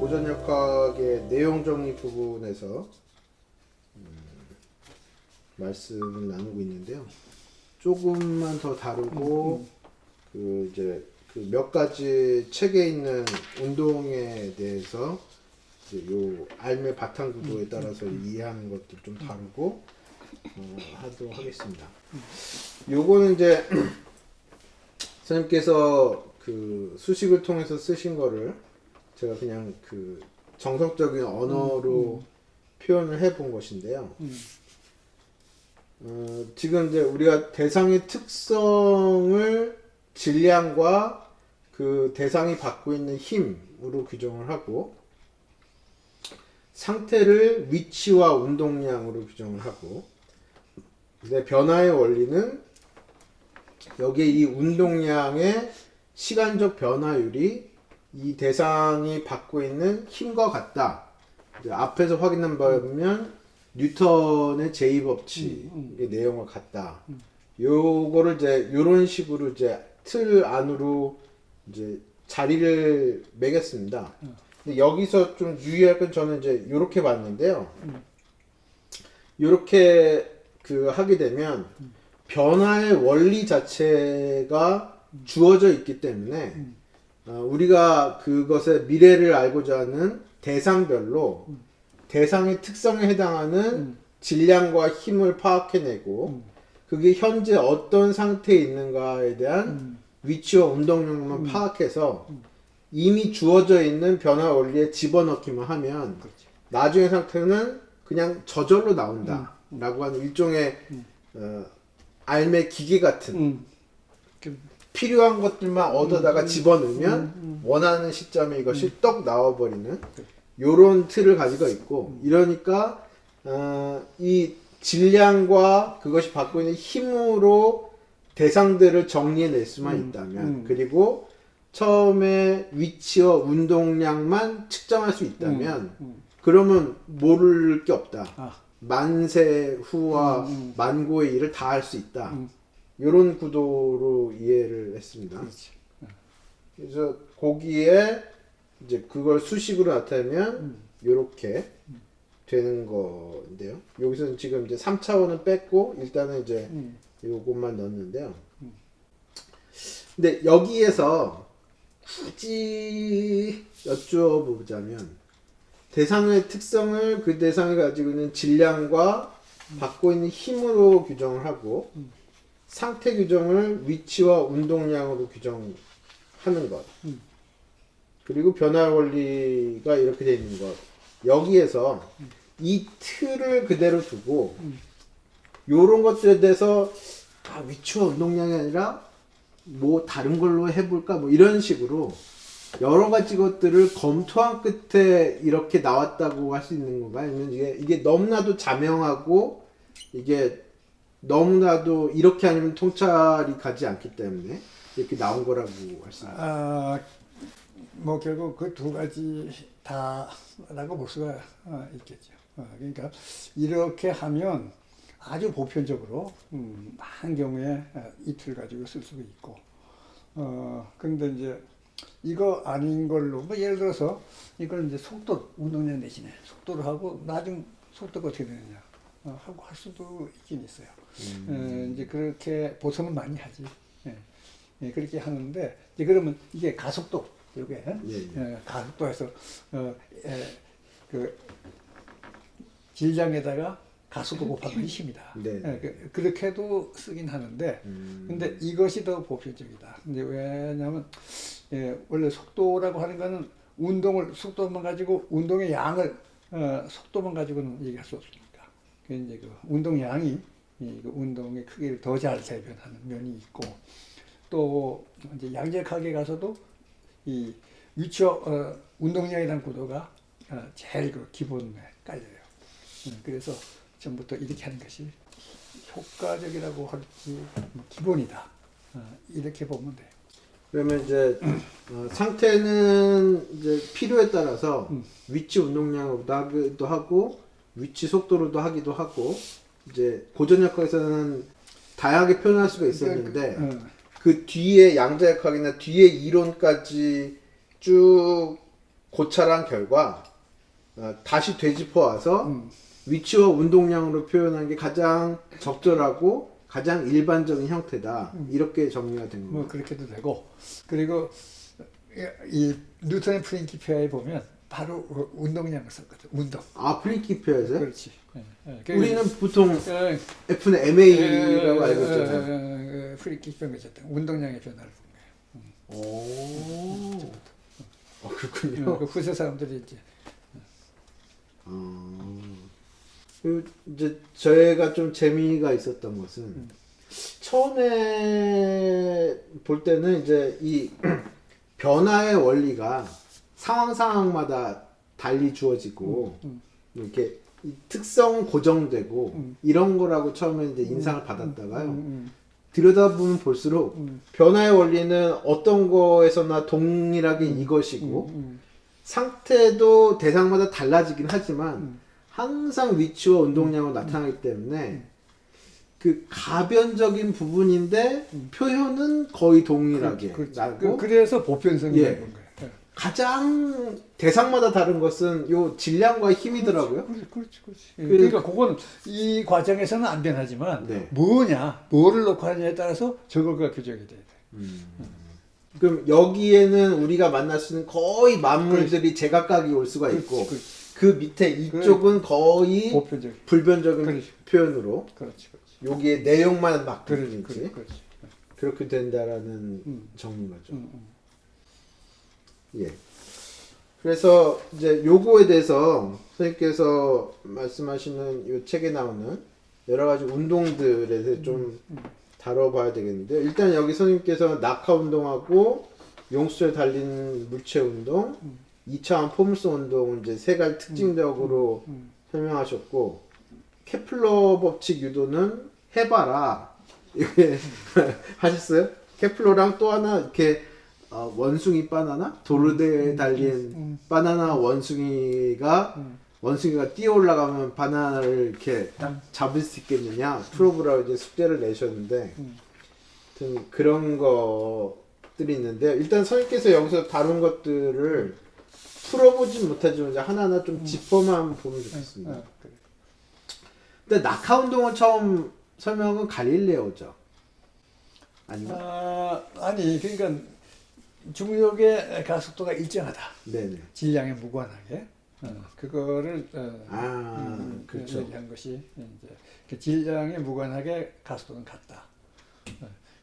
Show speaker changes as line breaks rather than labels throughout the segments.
고전역학의 내용 정리 부분에서 말씀을 나누고 있는데요. 조금만 더 다루고 그 이제 그 몇 가지 책에 있는 운동에 대해서 이제 요 알매 바탕 구도에 따라서 이해하는 것들 좀 다루고 하도록 하겠습니다. 요거는 이제 선생님께서 그 수식을 통해서 쓰신 거를 제가 그냥 그 정석적인 언어로 표현을 해본 것인데요. 지금 이제 우리가 대상의 특성을 질량과 그 대상이 받고 있는 힘으로 규정을 하고, 상태를 위치와 운동량으로 규정을 하고, 근데 변화의 원리는 여기에 이 운동량의 시간적 변화율이 이 대상이 받고 있는 힘과 같다. 이제 앞에서 확인한 바에 보면 뉴턴의 제2법칙의 내용과 같다. 요거를 이제 요런 식으로 이제 틀 안으로 이제 자리를 매겼습니다. 근데 여기서 좀 유의할 건 저는 이제 요렇게 봤는데요. 요렇게 그 하게 되면 변화의 원리 자체가 주어져 있기 때문에 우리가 그것의 미래를 알고자 하는 대상별로 대상의 특성에 해당하는 질량과 힘을 파악해내고 그게 현재 어떤 상태에 있는가에 대한 위치와 운동량만 파악해서 이미 주어져 있는 변화 원리에 집어넣기만 하면 나중의 상태는 그냥 저절로 나온다 라고 하는 일종의 알매 기계 같은 필요한 것들만 얻어다가 집어넣으면 원하는 시점에 이것이 떡 나와버리는 요런 틀을 가지고 있고, 이러니까 이 질량과 그것이 받고 있는 힘으로 대상들을 정리해낼 수만 있다면, 그리고 처음에 위치와 운동량만 측정할 수 있다면 그러면 모를 게 없다. 만세 후와 만고의 일을 다 할 수 있다. 이런 구도로 이해를 했습니다.
그렇지.
그래서 거기에 이제 그걸 수식으로 나타내면 이렇게 되는 건데요. 여기서는 지금 이제 3차원은 뺐고 일단은 이제 요것만 넣었는데요. 근데 여기에서 굳이 여쭤보자면 대상의 특성을 그 대상이 가지고 있는 질량과 받고 있는 힘으로 규정을 하고 상태 규정을 위치와 운동량으로 규정하는 것, 그리고 변화 원리가 이렇게 되어 있는 것, 여기에서 이 틀을 그대로 두고 요런 것들에 대해서 위치와 운동량이 아니라 뭐 다른 걸로 해볼까 뭐 이런 식으로 여러 가지 것들을 검토한 끝에 이렇게 나왔다고 할 수 있는 건가? 아니면 이게 너무나도 자명하고 이게 너무나도 이렇게 아니면 통찰이 가지 않기 때문에 이렇게 나온 거라고 할 수 있나요?
뭐 결국 그 두 가지 다라고 볼 수가 있겠죠. 그러니까 이렇게 하면 아주 보편적으로 많은 경우에 이 틀 가지고 쓸 수가 있고, 근데 이제 이거 아닌 걸로 뭐 예를 들어서 이걸 이제 속도 운동량 대신에 속도를 하고 나중 속도가 어떻게 되느냐 하고 할 수도 있긴 있어요. 이제 그렇게 보통은 많이 하지. 예, 그렇게 하는데 이제 그러면 이게 가속도 이게 가속도에서 그 질량에다가 가속도 곱하면 힘이다. 그렇게도 쓰긴 하는데, 근데 이것이 더 보편적이다. 근데 왜냐하면 원래 속도라고 하는 거는 속도만 가지고 운동의 양을 속도만 가지고는 얘기할 수 없으니까. 그 이제 그 운동량이 그 운동의 크기를 더 잘 대변하는 면이 있고, 또 이제 양적학에 가서도 이 위치와 운동량이라는 구도가 제일 그 기본에 깔려요. 그래서 전부터 이렇게 하는 것이 효과적이라고 할지 기본이다. 이렇게 보면 돼요.
그러면 이제 상태는 이제 필요에 따라서 위치 운동량으로도 하기도 하고 위치 속도로도 하기도 하고, 이제 고전역학에서는 다양하게 표현할 수가 있었는데 그 뒤에 양자역학이나 뒤에 이론까지 쭉 고찰한 결과 다시 되짚어 와서 위치와 운동량으로 표현한 게 가장 적절하고 가장 일반적인 형태다. 이렇게 정리가 된 겁니다.
뭐 그렇게도 되고, 그리고 이 뉴턴의 프린키피아에 보면 바로 운동량을 썼거든. 운동.
아, 프린키피아에서요?
그렇지.
우리는 보통 F는 MA라고 알고 있잖아요.
프린키피아가 있었다. 운동량의 변화를 본 거예요.
오, 그렇군요.
그 후세 사람들이 이제
그리고 이제 저희가 좀 재미가 있었던 것은 처음에 볼 때는 이제 이 변화의 원리가 상황마다 달리 주어지고 이렇게 이 특성 고정되고 이런 거라고 처음에 이제 인상을 받았다가요. 들여다보면 볼수록 변화의 원리는 어떤 거에서나 동일하게 이것이고 상태도 대상마다 달라지긴 하지만 항상 위치와 운동량으로 나타나기 때문에 그 가변적인 부분인데 표현은 거의 동일하게 나고
그래서 보편성이 되는 거예요.
가장 대상마다 다른 것은 요 질량과 힘이더라고요.
그렇지. 그러니까 그건 이 과정에서는 안 변하지만
네.
뭐를 놓고 하느냐에 따라서 저거가 규정이 돼야 돼.
그럼 여기에는 우리가 만날 수 있는 거의 만물들이 제각각이 올 수가 있고 그 밑에 이쪽은 거의
보편적인.
불변적인 표현으로
그렇지.
여기에 내용만 바뀌는지
그렇지.
그렇게 된다라는 정리인 거죠. 예. 그래서 이제 요거에 대해서 선생님께서 말씀하시는 요 책에 나오는 여러 가지 운동들에 대해서 좀 다뤄봐야 되겠는데 일단 여기 선생님께서 낙하 운동하고 용수철 달린 물체 운동, 2차원 포물선 운동을 이제 세 가지 특징적으로 설명하셨고 케플러 법칙 유도는 해봐라 이렇게 하셨어요. 케플러랑 또 하나 이렇게 원숭이 바나나 도르대에 달린 바나나 원숭이가 뛰어 올라가면 바나나를 이렇게 딱 잡을 수 있겠느냐 풀어보라고 이제 숙제를 내셨는데 하여튼 그런 것들이 있는데 일단 선생님께서 여기서 다룬 것들을 풀어보진 못하지만 이제 하나하나 좀 짚어만 보면 좋겠습니다. 근데 낙하 운동을 처음 설명한 건 갈릴레오죠. 아닌가?
아니 그러니까 중력의 가속도가 일정하다.
네네.
질량에 무관하게 그거를
그렇죠.
얘기한 것이 이제 그 질량에 무관하게 가속도는 같다.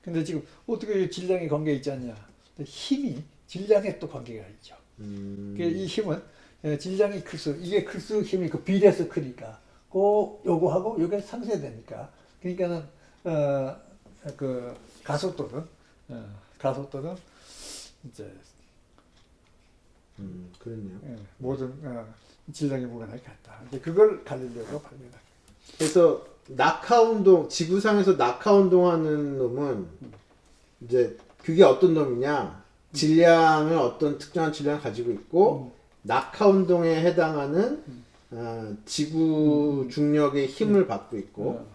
근데 지금 어떻게 질량에 관계 있지 않냐? 힘이 질량에 또 관계가 있죠. 이 힘은 질량이 클수록 이게 클수록 힘이 그 비례해서 크니까 꼭 요거하고 요게 상쇄되니까 그러니까는 그 가속도는 이제
그렇네요.
모든 질량의 무관하게 같다. 이제 그걸 갈릴레오가 발견한.
그래서 낙하 운동, 지구상에서 낙하 운동하는 놈은 이제 그게 어떤 놈이냐? 질량을 어떤 특정한 질량을 가지고 있고 낙하 운동에 해당하는 지구 중력의 힘을 받고 있고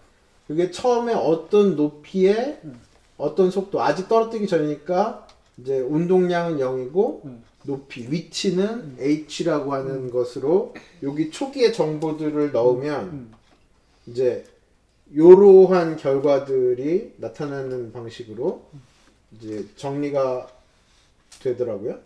그게 처음에 어떤 높이에 어떤 속도 아직 떨어뜨리기 전이니까 이제 운동량은 0이고 높이 위치는 h라고 하는 것으로 여기 초기의 정보들을 넣으면 이제 이러한 결과들이 나타나는 방식으로 이제 정리가 되더라고요.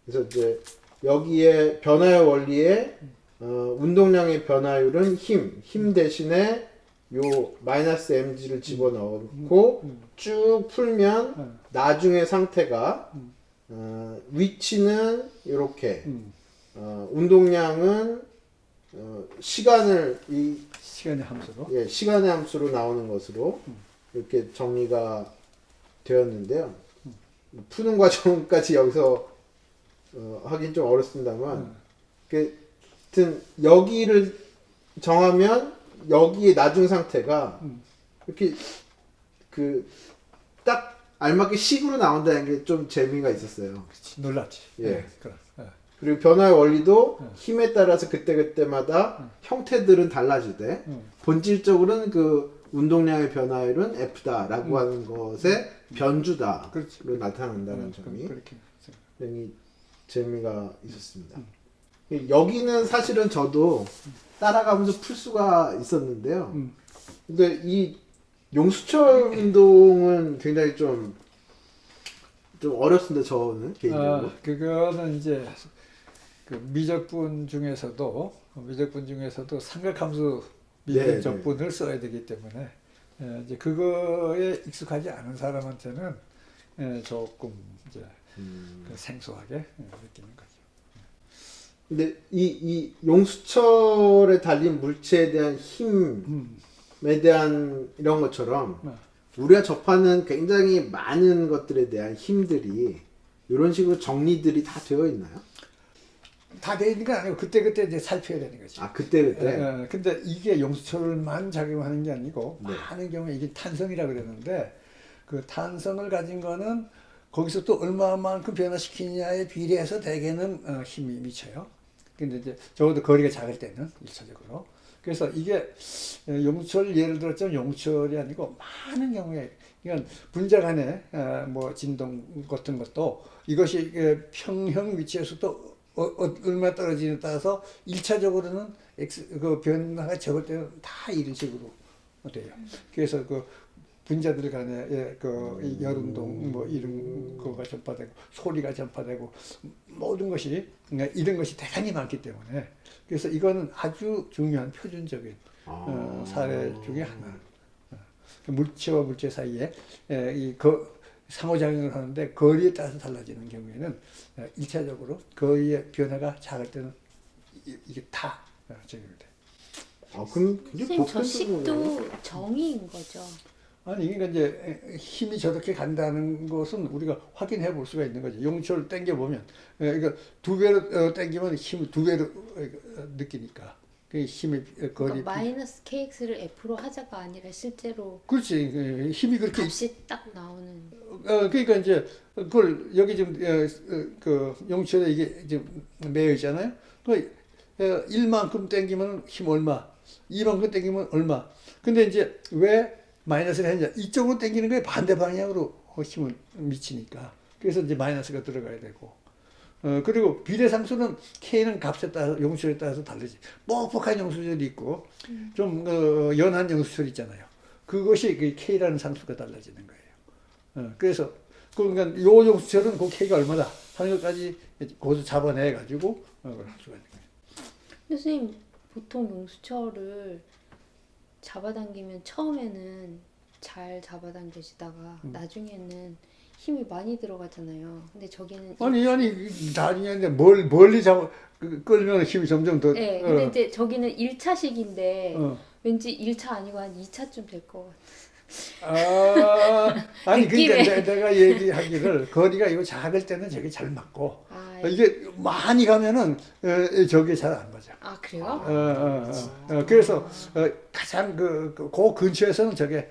그래서 이제 여기에 변화의 원리에 운동량의 변화율은 힘 대신에 요 마이너스 mg를 집어넣고 쭉 풀면 나중에 상태가 위치는 이렇게 운동량은 시간의 함수로 시간의 함수로 나오는 것으로 이렇게 정리가 되었는데요. 푸는 과정까지 여기서 하긴 좀 어렵습니다만 하여튼 여기를 정하면 여기에 나중 상태가 이렇게 그 딱 알맞게 식으로 나온다는 게 좀 재미가 있었어요.
그치, 놀랐지.
예. 그리고 변화의 원리도 힘에 따라서 그때그때마다 형태들은 달라지되 본질적으로는 그 운동량의 변화율은 F다라고 하는 것의 변주다로 나타난다는 점이 굉장히 재미가 있었습니다. 여기는 사실은 저도 따라가면서 풀 수가 있었는데요. 근데 이 용수철 운동은 굉장히 좀 어렵습니다. 저는 개인적으로.
그거는 이제 그 미적분 중에서도 삼각함수 미적분을 써야 되기 때문에 이제 그거에 익숙하지 않은 사람한테는 조금 이제 그 생소하게 느끼는 거죠.
근데 이 용수철에 달린 물체에 대한 힘에 대한 이런 것처럼 우리가 접하는 굉장히 많은 것들에 대한 힘들이 이런 식으로 정리들이 다 되어 있나요?
다 되어 있는 건 아니고 그때그때 이제 살펴야 되는 거죠.
아, 그때그때?
근데 이게 용수철만 작용하는 게 아니고
네.
많은 경우에 이게 탄성이라고 그랬는데 그 탄성을 가진 거는 거기서 또 얼마만큼 변화시키느냐에 비례해서 대개는 힘이 미쳐요. 근데 이제 적어도 거리가 작을 때는 일차적으로. 그래서 이게 용철 예를 들었자면 용철이 아니고 많은 경우에 이건 분자 간의 뭐 진동 같은 것도 이것이 평형 위치에서도 얼마 떨어지느냐에 따라서 일차적으로는 그 변화가 적을 때는 다 이런 식으로 돼요. 그래서 그 분자들 간의 그 열운동 뭐 이런 거가 전파되고 소리가 전파되고 모든 것이 이런 것이 대단히 많기 때문에 그래서 이거는 아주 중요한 표준적인 사례 중에 하나. 물체와 물체 사이에 상호작용을 하는데 거리에 따라서 달라지는 경우에는 일차적으로 거리의 변화가 작을 때는 이게 다 적용이 돼요.
그럼
선생님 저 식도 정의인 거죠?
아니 그러니까 이제 힘이 저렇게 간다는 것은 우리가 확인해 볼 수가 있는 거죠. 용철 당겨 보면 그러니까 2배로 당기면 힘을 2배로 느끼니까 그 힘의 거리
그러니까 마이너스 kx를 f로 하자가 아니라 실제로
그렇지 힘이 그렇게
값이 딱 나오는.
그러니까 이제 그걸 여기 지금 그 용철에 이게 지금 매여 있잖아요. 그 1만큼 당기면 힘 얼마, 2만큼 당기면 얼마. 근데 이제 왜 마이너스를 했냐? 이쪽으로 당기는 거에 반대 방향으로 힘을 미치니까. 그래서 이제 마이너스가 들어가야 되고. 그리고 비례상수는 K는 값에 따라서 용수철에 따라서 다르지. 뻑뻑한 용수철이 있고 좀 연한 용수철이 있잖아요. 그것이 그 K라는 상수가 달라지는 거예요. 그래서 그러니까 요 용수철은 그 K가 얼마다 하는 것까지 거기서 잡아내 가지고 할 수가 있는 거예요.
선생님 보통 용수철을 잡아당기면 처음에는 잘 잡아당겨지다가 나중에는 힘이 많이 들어가잖아요. 근데 저기는
아니 나중에 멀리 끌면 힘이 점점 더.
네, 근데 이제 저기는 1차식인데 왠지 1차 아니고 한 2차쯤 될 것 같아.
아니 그러니까 내가 얘기하기를 거리가 이거 작을 때는 저게 잘 맞고 이게 많이 가면은 저게 잘 안 맞아.
아 그래요?
그래서 가장 그 근처에서는 저게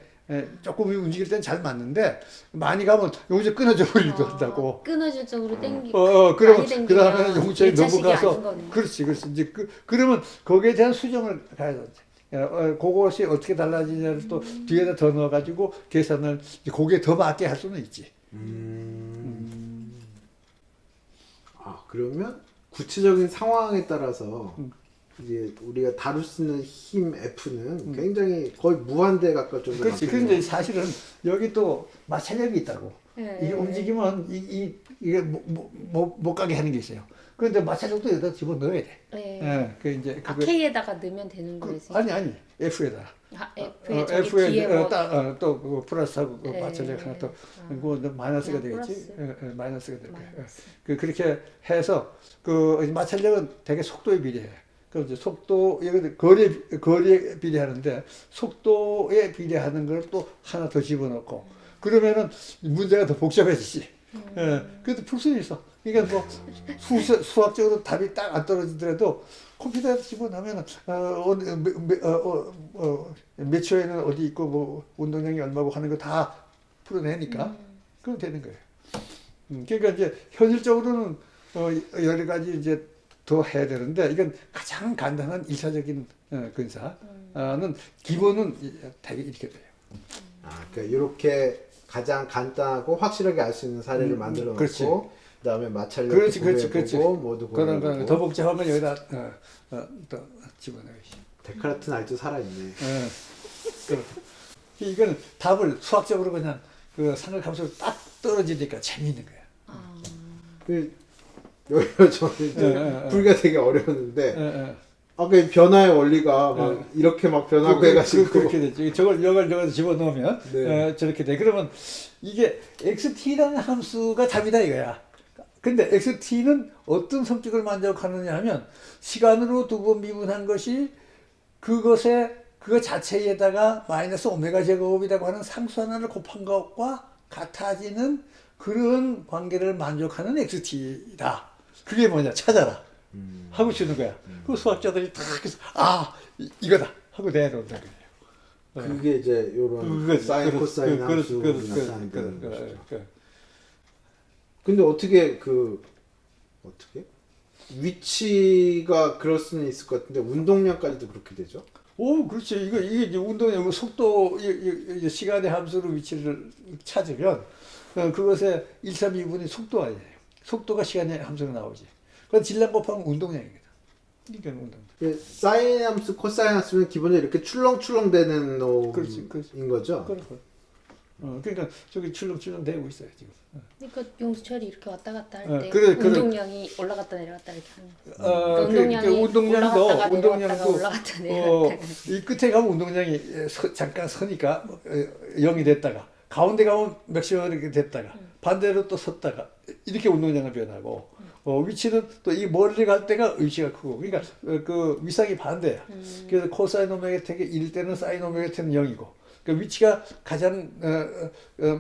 조금 움직일 땐 잘 맞는데 많이 가면 용철 끊어져 버리기도 한다고.
끊어질 쪽으로 땡기.
그러면 그 다음에는 용철이 넘어가서 그렇지 이제 그러면 거기에 대한 수정을 가야 돼. 그것이 어떻게 달라지냐를 또 뒤에다 더 넣어가지고 계산을 거기에 더 맞게 할 수는 있지.
그러면 구체적인 상황에 따라서 이제 우리가 다룰 수 있는 힘 F는 굉장히 거의 무한대 가까울 정도로.
그렇지. 근데 사실은 여기 또 마찰력이 있다고. 이게 움직이면 이게 못 가게 하는 게 있어요. 그런데 마찰력도 여기다 집어 넣어야 돼.
네.
그 이제
K에다가 넣으면 되는 거예요.
아니 F에다.
F에
또 플러스하고 마찰력 하나 또 마이너스가 되겠지. 마이너스가 될 거예요. 그렇게 해서 그 마찰력은 되게 속도에 비례해. 그럼 이제 속도 거리에 비례하는데 속도에 비례하는 걸 또 하나 더 집어넣고 그러면은 문제가 더 복잡해지지. 그래도 풀 수는 있어. 그러니까 뭐 수학적으로 답이 딱 안 떨어지더라도 컴퓨터에 집어넣으면 몇 초에는 어디 있고 뭐 운동량이 얼마고 하는 거 다 풀어내니까 그럼 되는 거예요. 그러니까 이제 현실적으로는 여러 가지 이제 더 해야 되는데 이건 가장 간단한 일차적인 근사는 기본은 되게 이렇게 돼요.
그러니까 이렇게 가장 간단하고 확실하게 알 수 있는 사례를 만들어 놓고 그다음에 마찰력
그렇지.
구해보고 모두
그런
구해보고.
더 복잡하면 여기다 또 집어넣으시.
데카르트는 아직도 살아있네.
이거는 답을 수학적으로 그냥 그 삼각함수로 딱 떨어지니까 재미있는 거야.
여기가 저는 이제 풀기가 되게 어려웠는데 아까 이 변화의 원리가 막 이렇게 막 변하고 해가지고
그렇게 됐죠. 저걸 집어넣으면
네.
저렇게 돼. 그러면 이게 xt라는 함수가 답이다 이거야. 근데 xt는 어떤 성격을 만족하느냐 하면 시간으로 두 번 미분한 것이 그거 자체에다가 마이너스 오메가 제곱이라고 하는 상수 하나를 곱한 것과 같아지는 그런 관계를 만족하는 xt다. 그게 뭐냐 찾아라 하고 주는 거야. 그 수학자들이 딱 해서 이거다 하고 내놓는다 그래요.
그게 이제 요런 사인 코사인 함수로 나타나는 거죠. 근데 어떻게 위치가 그럴 수는 있을 것 같은데 운동량까지도 그렇게 되죠?
오, 그렇지. 이게 이제 운동의 속도, 시간의 함수로 위치를 찾으면 그것의 1, 3, 2분이 속도가 아니에요. 속도가 시간의 함수로 나오지. 그건 질량 곱하면 운동량이거든. 이게 운동.
사인 함수, 코사인 함수는 기본적으로 이렇게 출렁출렁 되는 놈인 거죠?
그러니까 저기 출렁출렁 되고 있어요 지금.
그러니까 용수철이 이렇게 왔다 갔다 할 때
그래.
운동량이 올라갔다 내려갔다 이렇게 하는 거예요.
운동량도
올라갔다 내려갔다.
이 끝에 가면 운동량이 잠깐 서니까 0이 됐다가 가운데 가면 맥시멈 이렇게 됐다가 반대로 또 섰다가 이렇게 운동량을 변하고 위치는 또 이 멀리 갈 때가 위치가 크고 그러니까 그 위상이 반대야. 그래서 코사인 오메가 택이 1 때는 사인 오메가 택은 0이고 그 위치가 가장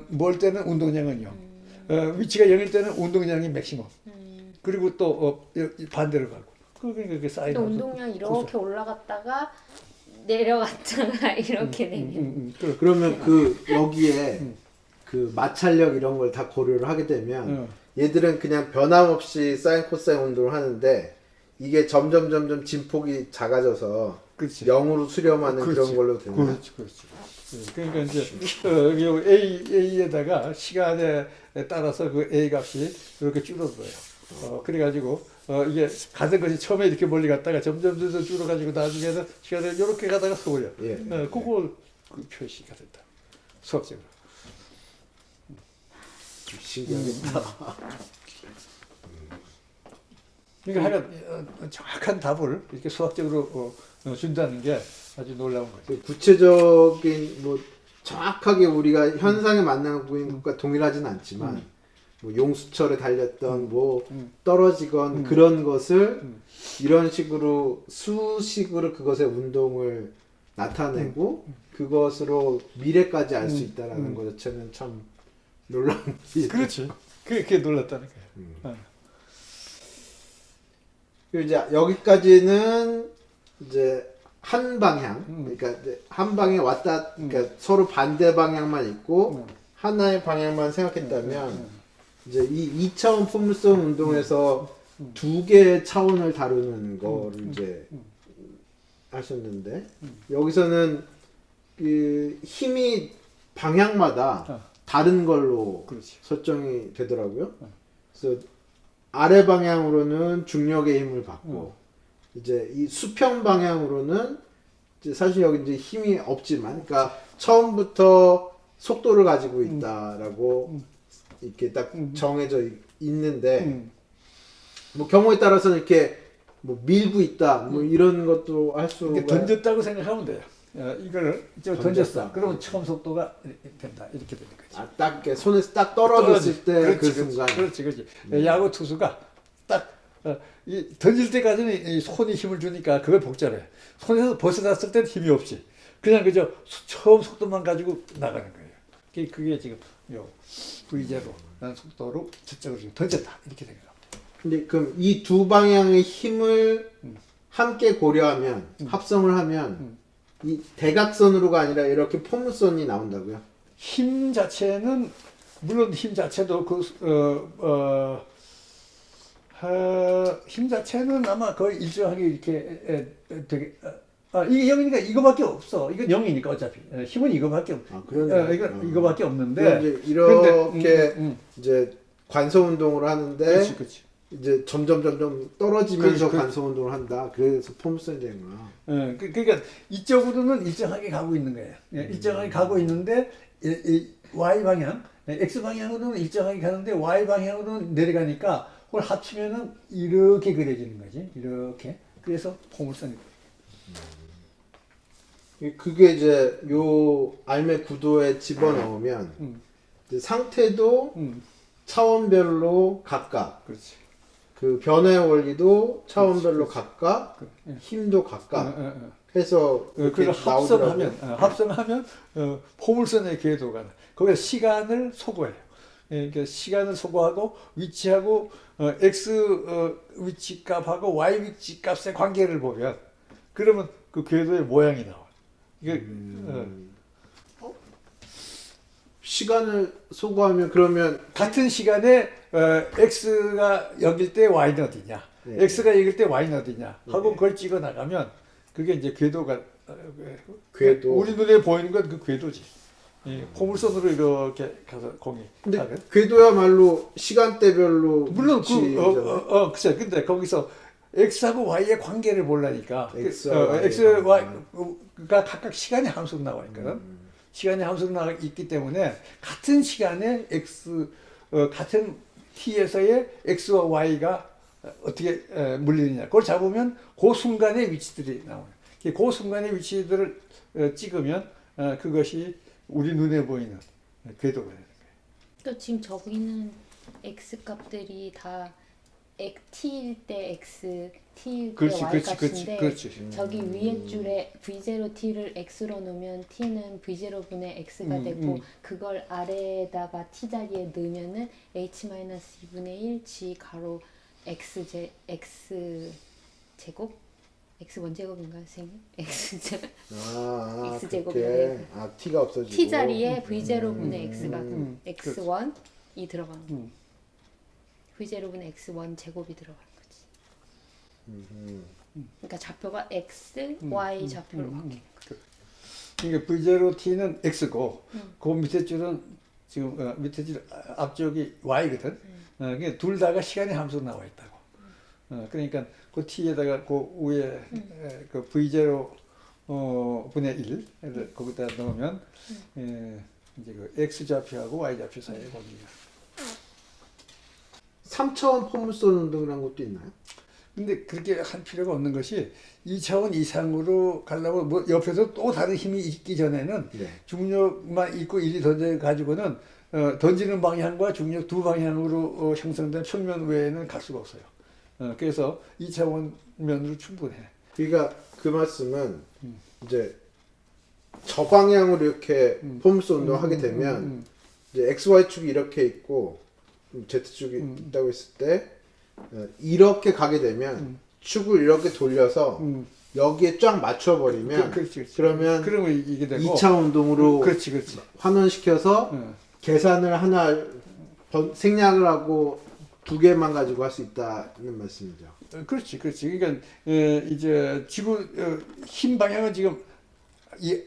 멀 때는 운동량은 0. 위치가 0일 때는 운동량이 맥시멈. 그리고 또 반대로 가고. 그러니까 그 사인.
운동량 이렇게 올라갔다가 내려갔다가 이렇게 되는.
그러면 여기에 그 마찰력 이런 걸 다 고려를 하게 되면 얘들은 그냥 변함없이 사인 코사인 운동을 하는데 이게 점점 진폭이 작아져서
그렇지.
0으로 수렴하는 그런 걸로 되는 거예요.
그렇지. 그러니까 이제 A에다가 시간에 따라서 그 A 값이 이렇게 줄어들어요. 그래가지고 이게 가던 것이 처음에 이렇게 멀리 갔다가 점점 줄어가지고 나중에는 시간을 이렇게 가다가 서울려. 그걸 그 표시가 된다. 수학적으로.
신기하겠다.
그러니까 하여간 정확한 답을 이렇게 수학적으로 준다는 게 아주 놀라운 거죠.
구체적인 정확하게 우리가 현상에 맞는 것과 동일하지는 않지만 용수철에 달렸던 떨어지건 그런 것을 이런 식으로 수식으로 그것의 운동을 나타내고 그것으로 미래까지 알 수 있다라는 것 자체는 참 놀라운 일이죠.
그렇지. 그게 놀랐다는 거예요.
그리고 이제 여기까지는 이제 한 방향, 그러니까 이제 한 방에 왔다, 그러니까 서로 반대 방향만 있고 하나의 방향만 생각했다면 이제 이 2차원 포물선 운동에서 두 개의 차원을 다루는 거를 이제 하셨는데 여기서는 그 힘이 방향마다 다른 걸로
그렇지.
설정이 되더라고요. 그래서 아래 방향으로는 중력의 힘을 받고 이제 이 수평 방향으로는 이제 사실 여기 이제 힘이 없지만, 그러니까 처음부터 속도를 가지고 있다라고 이렇게 딱 정해져 있는데 경우에 따라서는 이렇게 밀고 있다 이런 것도 할 수가
던졌다고 생각하면 돼요. 이걸 던졌어. 그러면 처음 속도가 된다. 이렇게 되는 거지.
딱 이렇게 손에서 딱 떨어졌을 때 그 순간.
그렇지. 야구 투수가 딱 던질 때까지는 이 손이 힘을 주니까 그걸 복잡해. 손에서 벗어났을 때는 힘이 없지. 그냥 그저 처음 속도만 가지고 나가는 거예요. 그게 지금 요 V제로 라는 속도로 저쪽으로 던졌다. 이렇게 생각합니다.
근데 그럼 이 두 방향의 힘을 함께 고려하면 합성을 하면 이 대각선으로가 아니라 이렇게 포물선이 나온다고요?
힘 자체는 물론 힘 자체도 힘 자체는 아마 거의 일정하게 이렇게 되게 이게 0이니까 이거밖에 없어. 이건 0이니까 어차피 힘은 이거밖에 없.
그러네.
이거밖에 없는데
이제 이렇게 이제 관서 운동을 하는데
그렇지.
이제 점점 떨어지면서
그렇지.
관서 운동을 한다. 그래서 포물선이 되는 거야.
그러니까 이쪽으로는 일정하게 가고 있는 거예요. 일정하게 가고 있는데 이 Y 방향, X 방향으로는 일정하게 가는데 Y 방향으로는 내려가니까 그걸 합치면은 이렇게 그려지는 거지. 이렇게. 그래서 포물선이.
그게 이제 요 알매 구도에 집어넣으면 이제 상태도 차원별로 각각,
그렇지.
그 변화의 원리도 차원별로
그렇지.
각각, 힘도 각각 해서 이렇게
그걸
나오더라고요.
합성하면 포물선의 궤도가 나. 거기서 시간을 소거해요. 그러니까 시간을 소거하고 위치하고 x 위치 값하고 y 위치 값의 관계를 보면 그러면 그 궤도의 모양이 나와. 이게
시간을 소거하면 그러면
같은 시간에 x가 여길 때 y는 어디냐,
네.
x가 여길 때 y는 어디냐 하고 그걸 찍어 나가면 그게 이제 궤도가
궤도.
우리 눈에 보이는 건 그 궤도지. 포물선으로 이렇게 가서 공이.
근데
가면.
궤도야말로 시간대별로
물론
위치잖아요.
글쎄, 근데 거기서 x하고 y의 관계를 보려니까
X와
x, y가 각각 시간의 함수로 나와 있거든. 시간의 함수로 나와 있기 때문에 같은 시간에 x 같은 t에서의 x와 y가 어떻게 물리느냐 그걸 잡으면 그 순간의 위치들이 나와요. 그 순간의 위치들을 찍으면 그것이 우리 눈에 보이는 궤도가 되는 거예요.
또 지금 저기는 x 값들이 다 t일 때 x, t일 때 y 값인데
그렇지.
저기 위에 줄에 v0t를 x로 놓으면 t는 v0분의 x가 되고 그걸 아래에다가 t 자리에 넣으면은 h-2분의 1 g 가로 x 제곱? x 원제곱인가요, 선생님? x 제곱이 되고
t가 없어지고
t 자리에 v0분의 x가 x1이 들어가는 거. v0분의 x1 제곱이 들어가는 거지. 그러니까 좌표가 x, y 좌표로 바뀌는 거.
그러니까 v0t는 x고 그 밑에 줄은 지금 밑에 줄 앞쪽이 y거든. 그러니까 둘 다가 시간의 함수로 나와 있다고. 그러니까 그 t에다가 그 위에 그 v0 분의 1을 거기다 넣으면 이제 그 x 좌표하고 y 좌표 사이에 거기가.
3차원 포물선 운동이라는 것도 있나요?
근데 그렇게 할 필요가 없는 것이 2차원 이상으로 가려면 뭐 옆에서 또 다른 힘이 있기 전에는 중력만 있고 일이 던져 가지고는 던지는 방향과 중력 두 방향으로 형성된 평면 외에는 갈 수가 없어요. 그래서 2차원 면으로 충분해.
그러니까 그 말씀은 이제 저 방향으로 이렇게 포물선 운동을 하게 되면 이제 XY 축이 이렇게 있고 Z 축이 있다고 했을 때 이렇게 가게 되면 축을 이렇게 돌려서 여기에 쫙 맞춰버리면 그러면
이게 되고
2차 운동으로
그렇지.
환원시켜서 계산을 하나 생략을 하고 두 개만 가지고 할 수 있다는 말씀이죠.
그렇지. 그러니까 이제 지구 힘 방향은 지금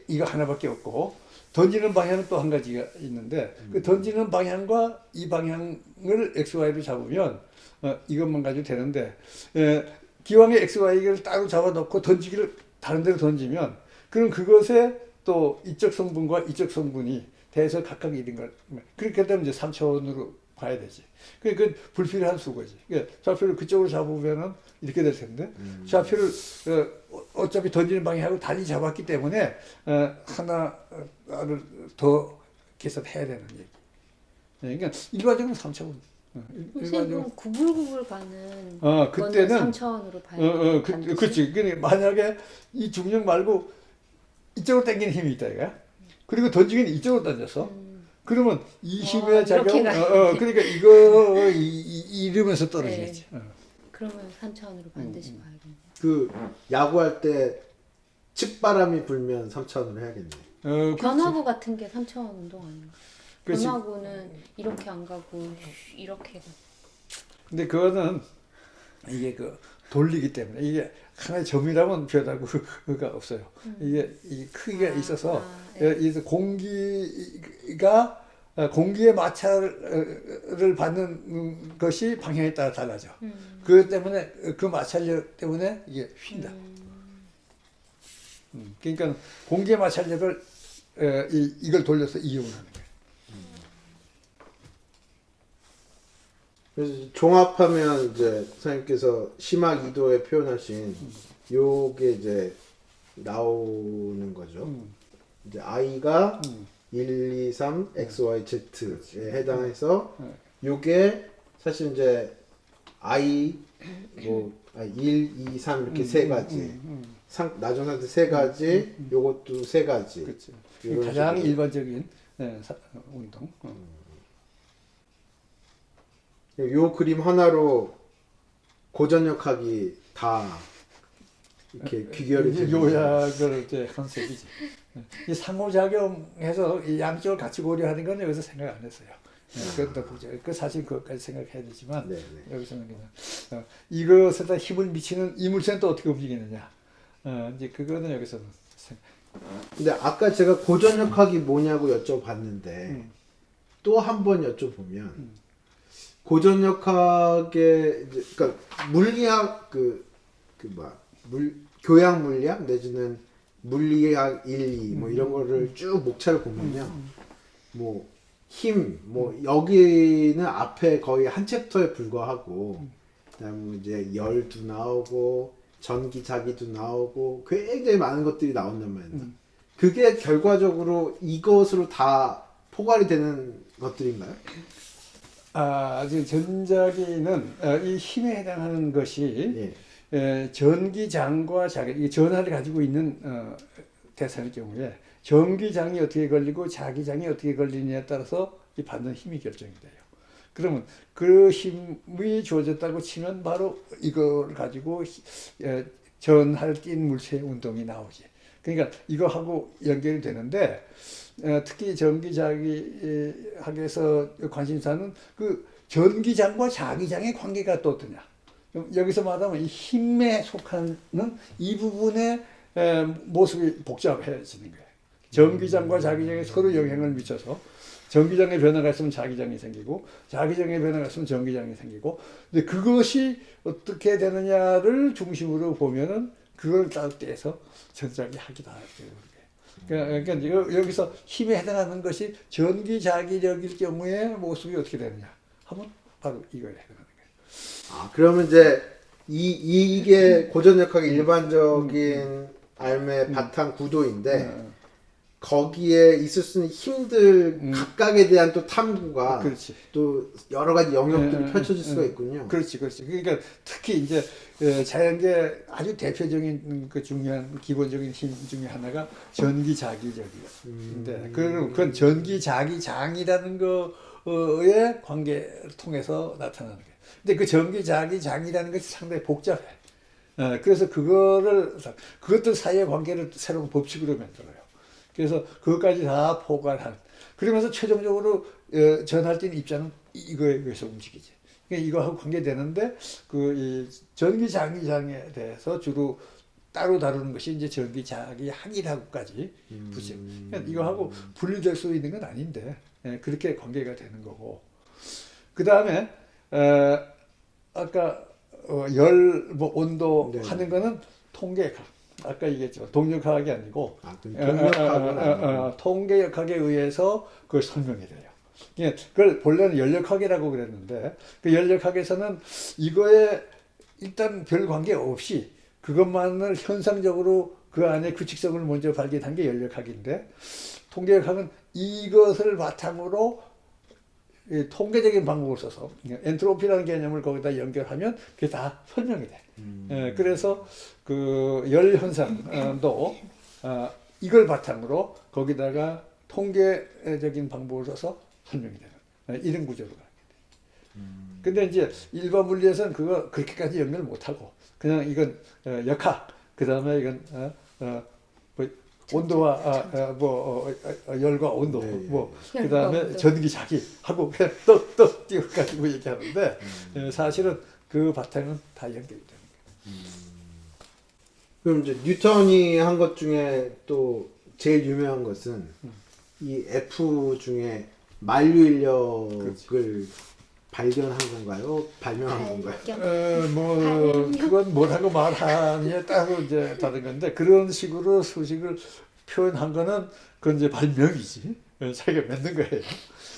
이거 하나밖에 없고 던지는 방향은 또 한 가지가 있는데 그 던지는 방향과 이 방향을 x, y로 잡으면 이것만 가지고 되는데 기왕에 x, y를 따로 잡아놓고 던지기를 다른 데로 던지면 그럼 그것에 또 이쪽 성분과 이쪽 성분이 대해서 각각 이런 걸 그렇게 되면 이제 3차원으로 봐야 되지. 그 불필요한 수거지. 좌표를 그쪽으로 잡으면은 이렇게 될 텐데 좌표를 어차피 던지는 방향하고 달리 잡았기 때문에 하나를 더 계산해야 되는 얘기. 그러니까 일반적으로 3차원.
선생님 구불구불 가는
그때는
3차원으로 봐야 돼요.
그렇지. 그러니까 만약에 이 중력 말고 이쪽으로 당기는 힘이 있다 이거야. 그리고 던지기는 이쪽으로 던졌어. 그러면 이 힘의 작용, 그러니까 이거 이러면서 떨어지겠지.
그러면 3차원으로 반드시 봐야겠네.
그 야구할 때 측바람이 불면 3차원으로 해야겠네.
변화구 같은 게 3차원 운동 아닌가?
그렇지.
변화구는 이렇게 안 가고 이렇게 가.
근데 그거는 이게 그 돌리기 때문에 이게 하나의 점이라면 변화구가 없어요. 이게 이 크기가 있어서
네.
공기가 공기의 마찰을 받는 것이 방향에 따라 달라져. 그것 때문에 그 마찰력 때문에 이게 휜다. 그러니까 공기의 마찰력을 이걸 돌려서 이용하는 거예요.
그래서 종합하면 이제 선생님께서 심학 2도에 표현하신 요게 이제 나오는 거죠. 이제 I가 1, 2, 3, X, Y, Z에 해당해서 요게 사실 이제 I 뭐 1, 2, 3 이렇게 세 가지 나중 상태 세 가지 요것도 세 가지
그렇죠. 가장
식으로.
일반적인 운동.
요 그림 하나로 고전역학이 다 이렇게 귀결이 되는
요약을 이제 컨셉이지. 이 상호작용해서 이 양쪽을 같이 고려하는 건 여기서 생각 안 했어요. 그것도 그 사실 그것까지 생각해야 되지만 여기서는 그냥 이것에다 힘을 미치는 이물체는 또 어떻게 움직이느냐. 이제 그거는 여기서는.
근데 아까 제가 고전역학이 뭐냐고 여쭤봤는데 또 한 번 여쭤보면 고전역학의 이제 그러니까 물리학 교양 물리학 내지는 물리학 1, 2 뭐 이런 거를 쭉 목차를 보면요. 뭐 힘, 뭐 여기는 앞에 거의 한 챕터에 불과하고 그다음에 이제 열도 나오고 전기 자기도 나오고 굉장히 많은 것들이 나온단 말이에요. 그게 결과적으로 이것으로 다 포괄이 되는 것들인가요?
지금 전자기는 이 힘에 해당하는 것이 전기장과 자기, 이 전하를 가지고 있는 대상의 경우에 전기장이 어떻게 걸리고 자기장이 어떻게 걸리느냐에 따라서 이 받는 힘이 결정이 돼요. 그러면 그 힘이 주어졌다고 치면 바로 이걸 가지고 전하를 띈 물체의 운동이 나오지. 그러니까 이거하고 연결이 되는데 특히 전기자기학에서 관심사는 그 전기장과 자기장의 관계가 또 어떠냐. 여기서 말하면 이 힘에 속하는 이 부분의 모습이 복잡해지는 거예요. 전기장과 자기장이 서로 영향을 미쳐서 전기장의 변화가 있으면 자기장이 생기고 자기장의 변화가 있으면 전기장이 생기고 근데 그것이 어떻게 되느냐를 중심으로 보면은 그걸 딱 떼서 전자기학이다. 그러니까 여기서 힘에 해당하는 것이 전기자기력일 경우에 모습이 어떻게 되느냐 하면 바로 이거에 해당하는 거예요.
그러면 이제 이게 고전역학의 일반적인 삶의 바탕 구도인데 거기에 있을 수 있는 힘들 각각에 대한 또 탐구가
그렇지.
또 여러 가지 영역들이 펼쳐질 수가 있군요.
그렇지. 그러니까 특히 이제 자연계 아주 대표적인 그 중요한 기본적인 힘 중에 하나가 전기자기력이에요. 그건 전기자기장이라는 거의 관계를 통해서 나타나는 거예요. 근데 그 전기자기장이라는 것이 상당히 복잡해. 그래서 그것들 사이의 관계를 새로운 법칙으로 만들어요. 그래서 그것까지 다 포괄한. 그러면서 최종적으로 전할 때 입자는 이거에 의해서 움직이지. 그러니까 이거하고 관계되는데 이 전기자기장에 대해서 주로 따로 다루는 것이 이제 전기자기학이라고까지 붙여요. 그러니까 이거하고 분리될 수 있는 건 아닌데 그렇게 관계가 되는 거고. 그 다음에 아까 뭐 온도 하는 거는 통계학. 아까 얘기했죠. 동력학이 아니고 통계역학에 의해서 그걸 설명이 돼요. 그걸 본래는 연력학이라고 그랬는데 그 연력학에서는 이거에 일단 별 관계 없이 그것만을 현상적으로 그 안에 규칙성을 먼저 발견한 게 연력학인데 통계역학은 이것을 바탕으로 통계적인 방법을 써서 엔트로피라는 개념을 거기다 연결하면 그게 다 설명이 돼. 그래서 그 열 현상도 이걸 바탕으로 거기다가 통계적인 방법을 써서 설명이 되는 이런 구조로 가게 돼. 근데 이제 일반 물리에서는 그거 그렇게까지 연결 못하고 그냥 이건 역학, 그 다음에 이건 온도와 열과 온도 그 다음에 전기자기 하고 그냥 떡 띄워가지고 얘기하는데 사실은 그 바탕은 다 연결이 되는 거예요.
그럼 이제 뉴턴이 한 것 중에 또 제일 유명한 것은 이 F 중에 만류 인력을 발견한 건가요? 발명한 건가요?
뭐 그건 뭐라고 말하느냐에 따로 이제 다른 건데 그런 식으로 수식을 표현한 거는 그건 이제 발명이지. 자기가 만든 거예요.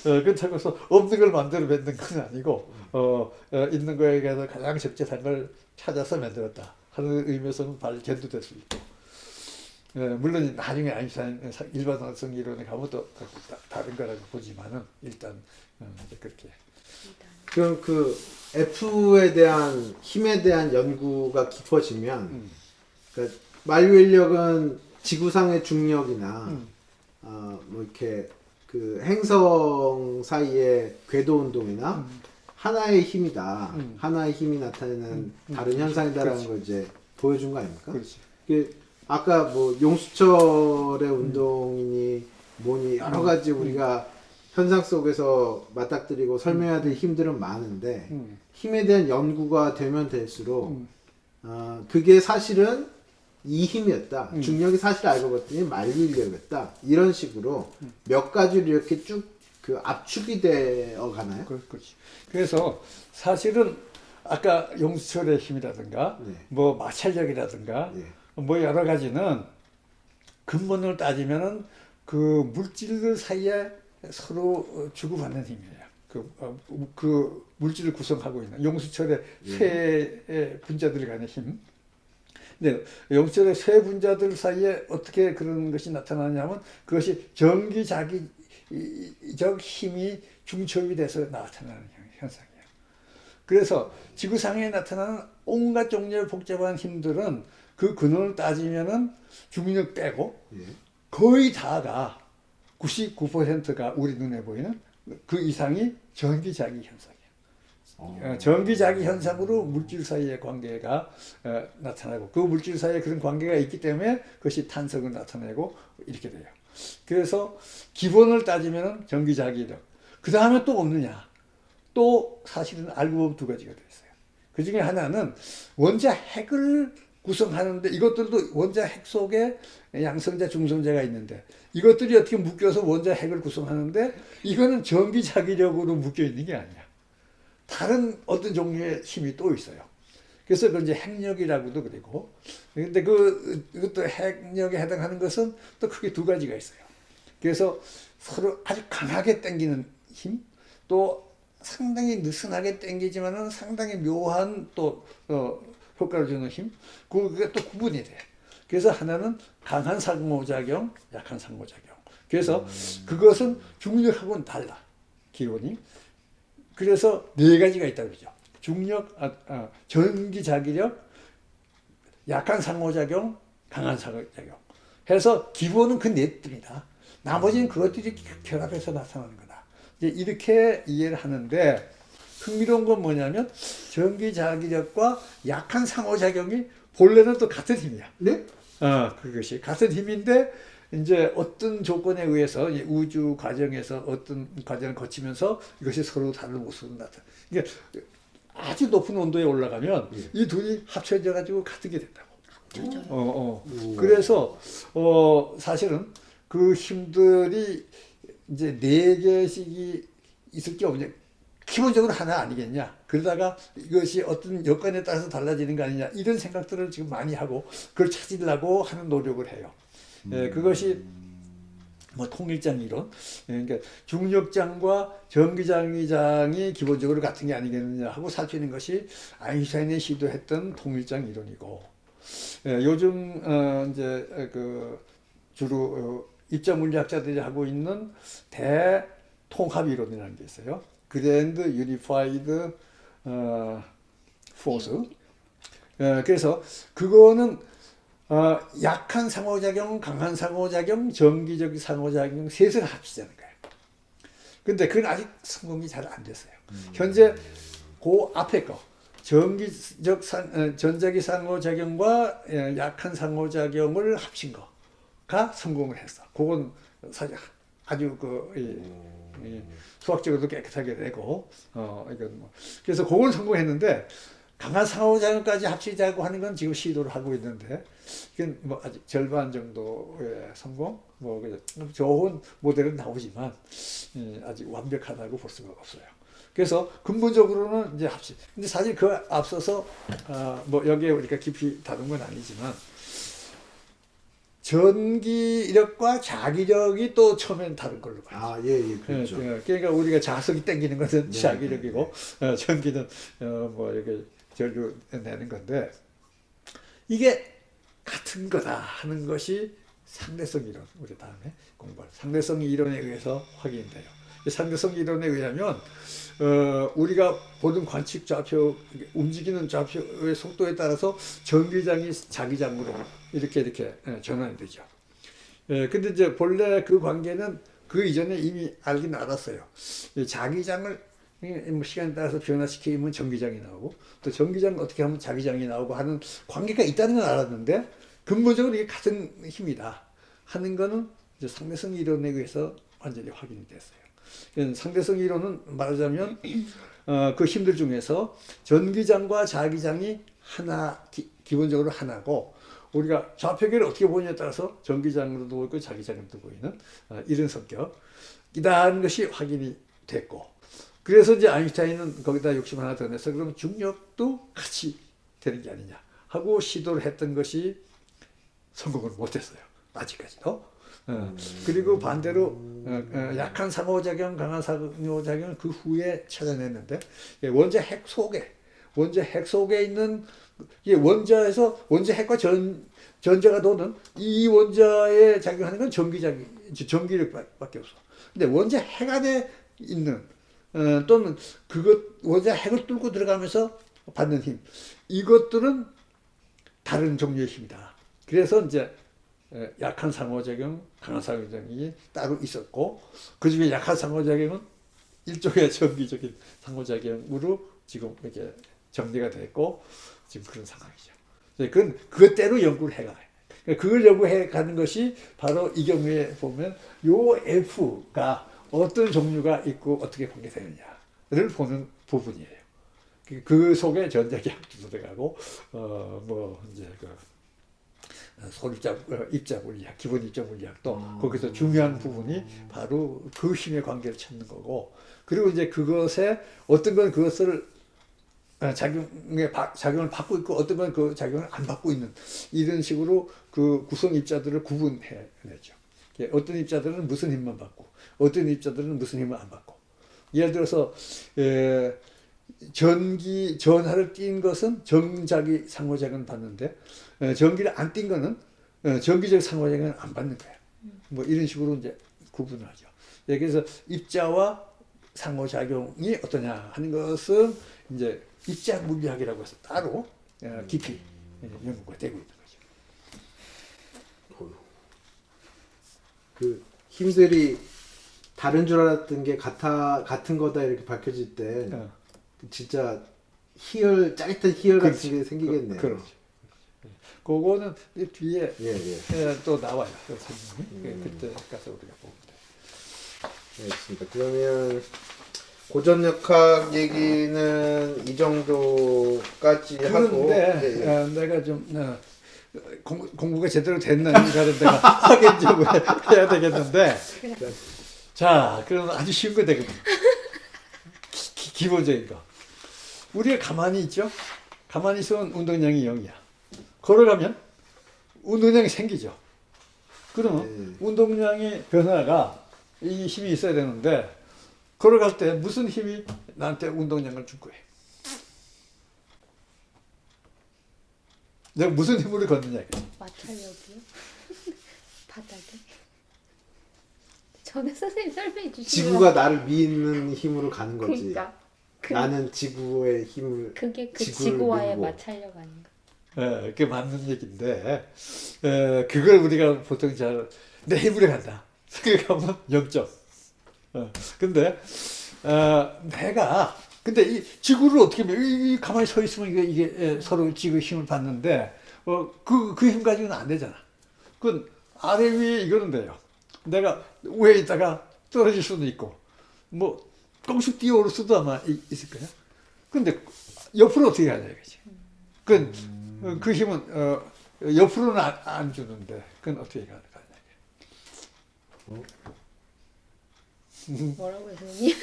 그렇다고 없는 걸 만들어 만든 건 아니고 있는 거에 대해서 가장 적절한 걸 찾아서 만들었다 하는 의미에서는 발견도 될 수 있고. 물론 나중에 아인슈타인 일반성성 이론에 가면 또 다른 거라고 보지만은 일단 이제 그렇게.
그럼 그 F에 대한 힘에 대한 연구가 깊어지면 그러니까 만류 인력은 지구상의 중력이나 뭐 이렇게 그 행성 사이의 궤도 운동이나 하나의 힘이다. 하나의 힘이 나타내는 다른 현상이다라는 걸 이제 보여준 거 아닙니까?
그렇지.
아까 뭐 용수철의 운동이니 뭐니 여러 가지 우리가 현상 속에서 맞닥뜨리고 설명해야 될 힘들은 많은데 힘에 대한 연구가 되면 될수록 그게 사실은 이 힘이었다. 중력이 사실 알고 봤더니 만류인력이었다. 이런 식으로 몇 가지로 이렇게 쭉 그 압축이 되어 가나요?
그렇지. 그래서 사실은 아까 용수철의 힘이라든가 뭐 마찰력이라든가 뭐 여러 가지는 근본을 따지면은 그 물질들 사이에 서로 주고받는 힘이에요. 그 물질을 구성하고 있는 용수철의 쇠 분자들 간의 힘. 근데 용수철의 쇠 분자들 사이에 어떻게 그런 것이 나타나냐면 그것이 전기자기적 힘이 중첩이 돼서 나타나는 현상이에요. 그래서 지구상에 나타나는 온갖 종류의 복잡한 힘들은 그 근원을 따지면은 중력 빼고 거의 다가 99%가 우리 눈에 보이는 그 이상이 전기자기 현상이에요. 전기자기 현상으로 물질 사이의 관계가 나타나고 그 물질 사이에 그런 관계가 있기 때문에 그것이 탄성을 나타내고 이렇게 돼요. 그래서 기본을 따지면은 전기자기력. 그 다음에 또 없느냐? 또 사실은 알고 보면 두 가지가 되어 있어요. 그 중에 하나는 원자 핵을 구성하는데 이것들도 원자 핵 속에 양성자, 중성자가 있는데 이것들이 어떻게 묶여서 원자 핵을 구성하는데 이거는 전기자기력으로 묶여 있는 게 아니야. 다른 어떤 종류의 힘이 또 있어요. 그래서 그건 이제 핵력이라고도 그러고 근데 그것도 핵력에 해당하는 것은 또 크게 두 가지가 있어요. 그래서 서로 아주 강하게 당기는 힘, 또 상당히 느슨하게 당기지만은 상당히 묘한 또 효과를 주는 힘, 그게 또 구분이 돼. 그래서 하나는 강한 상호작용, 약한 상호작용. 그래서 그것은 중력하고는 달라, 기본이. 그래서 네 가지가 있다고 그러죠. 중력, 전기자기력, 약한 상호작용, 강한 상호작용. 해서 기본은 그 넷입니다. 나머지는 그것들이 결합해서 나타나는 거다. 이제 이렇게 이해를 하는데 흥미로운 건 뭐냐면 전기자기력과 약한 상호작용이 본래는 또 같은 힘이야.
네?
그것이 같은 힘인데 이제 어떤 조건에 의해서 우주 과정에서 어떤 과정을 거치면서 이것이 서로 다른 모습으로 나타나. 이게 아주 높은 온도에 올라가면 이 둘이 합쳐져 가지고 같은 게 된다고. 그래서 사실은 그 힘들이 이제 네 개씩이 있을 게 없냐. 기본적으로 하나 아니겠냐. 그러다가 이것이 어떤 여건에 따라서 달라지는 거 아니냐. 이런 생각들을 지금 많이 하고 그걸 찾으려고 하는 노력을 해요. 그것이 뭐 통일장 이론. 그러니까 중력장과 전기장이 기본적으로 같은 게 아니겠느냐 하고 살피는 것이 아인슈타인이 시도했던 통일장 이론이고. 요즘 이제 그 주로 입자 물리학자들이 하고 있는 대통합 이론이라는 게 있어요. 그랜드 유니파이드 포스. 그래서 그거는 약한 상호작용, 강한 상호작용, 전기적 상호작용 셋을 합치자는 거예요. 근데 그건 아직 성공이 잘 안 됐어요. 현재 그 앞에 거 전자기 상호작용과 약한 상호작용을 합친 거가 성공을 했어. 그건 사실 아주 수학적으로도 깨끗하게 되고 이건 뭐 그래서 그걸 성공했는데 강한 상호작용까지 합치자고 하는 건 지금 시도를 하고 있는데 이건 뭐 아직 절반 정도의 성공, 뭐 좋은 모델은 나오지만 아직 완벽하다고 볼 수가 없어요. 그래서 근본적으로는 이제 합치. 근데 사실 그 앞서서 뭐 여기에 우리가 깊이 다룬 건 아니지만 전기력과 자기력이 또 처음엔 다른 걸로 봐요.
예, 그렇죠.
그러니까 우리가 자석이 당기는 것은 자기력이고 전기는 뭐 이렇게 전류 내는 건데 이게 같은 거다 하는 것이 상대성 이론. 우리 다음에 공부할 상대성 이론에 의해서 확인돼요. 상대성 이론에 의하면 우리가 보는 관측 좌표, 움직이는 좌표의 속도에 따라서 전기장이 자기장으로 이렇게 전환이 되죠. 근데 이제 본래 그 관계는 그 이전에 이미 알긴 알았어요. 자기장을 시간에 따라서 변화시키면 전기장이 나오고 또 전기장을 어떻게 하면 자기장이 나오고 하는 관계가 있다는 건 알았는데 근본적으로 이게 같은 힘이다 하는 거는 이제 상대성 이론에 의해서 완전히 확인이 됐어요. 상대성 이론은 말하자면 그 힘들 중에서 전기장과 자기장이 기본적으로 하나고 우리가 좌표계를 어떻게 보느냐에 따라서 전기장으로도 보이고 자기장으로도 보이는 이런 성격이라는 것이 확인이 됐고 그래서 이제 아인슈타인은 거기다 욕심 하나 더 내서 그럼 중력도 같이 되는 게 아니냐 하고 시도를 했던 것이 성공을 못했어요. 아직까지도. 그리고 반대로 약한 상호작용, 강한 상호작용을 그 후에 찾아냈는데 원자 핵 속에 있는 원자에서 원자 핵과 전자가 도는 이 원자에 작용하는 건 전기력밖에 없어. 근데 원자 핵 안에 있는 또는 원자 핵을 뚫고 들어가면서 받는 힘 이것들은 다른 종류의 힘이다. 그래서 이제 약한 상호작용, 강한 상호작용이 따로 있었고 그 중에 약한 상호작용은 일종의 정기적인 상호작용으로 지금 이렇게 정리가 됐고 지금 그런 상황이죠. 그것대로 연구를 해가요. 그걸 연구해 가는 것이 바로 이 경우에 보면 요 F가 어떤 종류가 있고 어떻게 관계되느냐를 보는 부분이에요. 그 속에 전자기학도 들어가고 뭐 이제 입자 물리학, 기본 입자 물리학도 거기서 중요한 부분이 바로 그 힘의 관계를 찾는 거고 그리고 이제 그것에 어떤 건 그것을 작용을 받고 있고 어떤 건 그 작용을 안 받고 있는 이런 식으로 그 구성 입자들을 구분해 내죠. 어떤 입자들은 무슨 힘만 받고 어떤 입자들은 무슨 힘을 안 받고 예를 들어서 전하를 띈 것은 정자기 상호작용을 받는데 전기를 안 띈 거는 전기적 상호작용을 안 받는 거예요. 뭐 이런 식으로 이제 구분을 하죠. 그래서 입자와 상호작용이 어떠냐 하는 것은 이제 입자 물리학이라고 해서 따로 깊이 연구가 되고 있는 거죠.
그 힘들이 다른 줄 알았던 게 같은 거다 이렇게 밝혀질 때 진짜 짜릿한 희열 같은 게 생기겠네요.
그렇죠. 그거는 뒤에 또 나와요. 그때 가서 우리가 보면 돼요.
알겠습니다. 그러면 고전역학 얘기는 이 정도까지 하고
내가 좀 공부가 제대로 됐는가를 내가 확인 좀 해야 되겠는데 자 그럼 아주 쉬운 거 되거든. 기본적인 거 우리가 가만히 있죠. 가만히 있으면 운동량이 0이야. 걸어가면 운동량이 생기죠. 그러면 운동량의 변화가 이 힘이 있어야 되는데 걸어갈 때 무슨 힘이 나한테 운동량을 줄 거예요? 내가 무슨 힘으로 걷느냐 이거지.
마찰력이요? 바닥에? 전에 선생님 설명해 주시면
지구가 나를 미는 힘으로 가는 거지.
그러니까
나는 지구의 힘을
그게 지구와의 마찰력 아닌가?
그게 맞는 얘기인데 그걸 우리가 보통 내 힘으로 간다 생각하면 0점. 근데 근데 이 지구를 어떻게 보면 가만히 서 있으면 이게 서로 지구 힘을 받는데 그 힘 가지고는 안 되잖아. 그건 아래 위에 이거는 돼요. 내가 위에 있다가 떨어질 수도 있고 뭐 껑쑥 뛰어오를 수도 아마 있을 거야. 근데 옆으로 어떻게 가냐 이거지. 그 힘은 옆으로는 안 주는데 그건 어떻게 가냐.
뭐라고요, 선생님?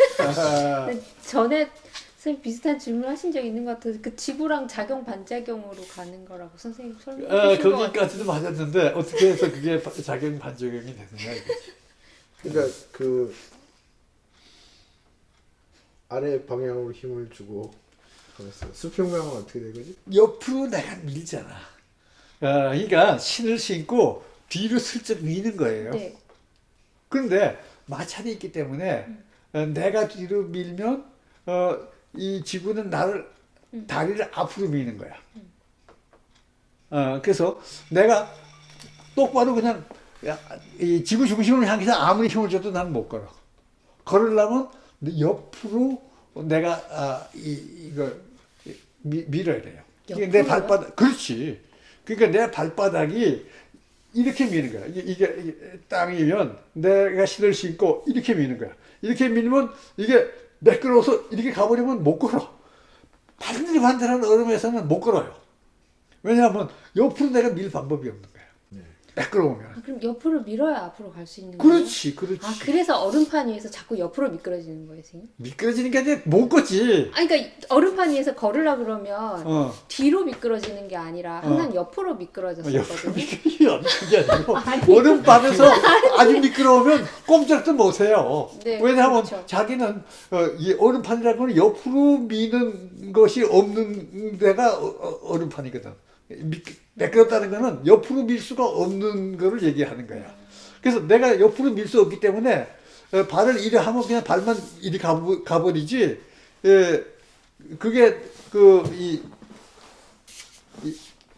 전에 선생님 비슷한 질문 하신 적 있는 것 같아서 그 지구랑 작용 반작용으로 가는 거라고 선생님 설명해 주신 것 같아요.
거기까지도 맞았는데 어떻게 해서 그게 작용 반작용이 되느냐 이거지.
그러니까 그 아래 방향으로 힘을 주고 그랬어요. 수평방향은 어떻게 되거지?
옆으로 내가 밀잖아. 그러니까 신을 신고 뒤로 슬쩍 미는 거예요.
네.
그런데 마찰이 있기 때문에 내가 뒤로 밀면 이 지구는 나를 다리를 앞으로 미는 거야. 그래서 내가 똑바로 그냥 이 지구 중심을 향해서 아무리 힘을 줘도 난 못 걸어. 걸으려면 옆으로 내가 이걸 밀어야 돼요. 내 발바닥, 그렇지. 그러니까 내 발바닥이 이렇게 미는 거야. 이게 땅이면 내가 신을 신고 이렇게 미는 거야. 이렇게 밀면 이게 매끄러워서 이렇게 가버리면 못 걸어. 반들반들한 얼음에서는 못 걸어요. 왜냐하면 옆으로 내가 밀 방법이 없는 거야. 매끄러우면.
그럼 옆으로 밀어야 앞으로 갈 수 있는 거예요?
그렇지.
그래서 얼음판 위에서 자꾸 옆으로 미끄러지는 거예요, 선생님?
미끄러지는 게 아니라 못 걷지.
그러니까 얼음판 위에서 걸으려 그러면 뒤로 미끄러지는 게 아니라 항상 옆으로 미끄러졌었거든요.
옆으로 그게 아니고 얼음판에서 아주 미끄러우면 꼼짝도 못해요.
네,
왜냐하면
그렇죠.
자기는 이 얼음판이라는 건 옆으로 미는 것이 없는 데가 얼음판이거든. 매끄럽다는 거는 옆으로 밀 수가 없는 거를 얘기하는 거야. 그래서 내가 옆으로 밀 수 없기 때문에 발을 이리 하면 그냥 발만 이리 가버리지. 그게